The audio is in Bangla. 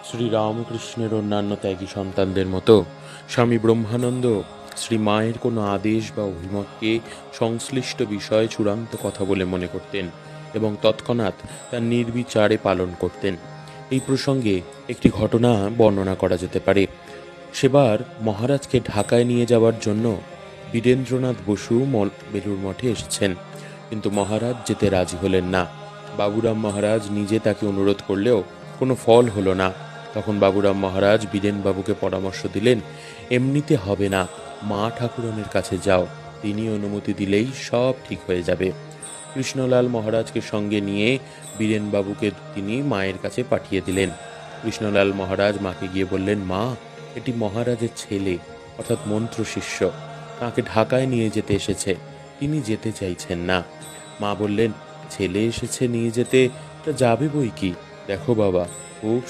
শ্রীরামকৃষ্ণের অন্যান্য ত্যাগী সন্তানদের মতো স্বামী ব্রহ্মানন্দ শ্রী মায়ের কোনো আদেশ বা অভিমতকে সংশ্লিষ্ট বিষয়ে চূড়ান্ত কথা বলে মনে করতেন এবং তৎক্ষণাৎ তা নির্বিচারে পালন করতেন। এই প্রসঙ্গে একটি ঘটনা বর্ণনা করা যেতে পারে। সেবার মহারাজকে ঢাকায় নিয়ে যাওয়ার জন্য বীরেন্দ্রনাথ বসু বেলুড় মঠে এসেছেন, কিন্তু মহারাজ যেতে রাজি হলেন না। বাবুরাম মহারাজ নিজে তাকে অনুরোধ করলেও কোনো ফল হলো না। তখন বাবুরাম মহারাজ বীরেনবাবুকে পরামর্শ দিলেন, এমনিতে হবে না, মা ঠাকুরনের কাছে যাও, তিনি অনুমতি দিলেই সব ঠিক হয়ে যাবে। কৃষ্ণলাল মহারাজকে সঙ্গে নিয়ে বীরেনবাবুকে তিনি মায়ের কাছে পাঠিয়ে দিলেন। কৃষ্ণলাল মহারাজ মাকে গিয়ে বললেন, মা, এটি মহারাজের ছেলে, অর্থাৎ মন্ত্র শিষ্য, তাকে ঢাকায় নিয়ে যেতে এসেছে, তিনি যেতে চাইছেন না। মা বললেন, ছেলে এসেছে নিয়ে যেতে, তা যাবে বই কি, দেখো বাবা, খুব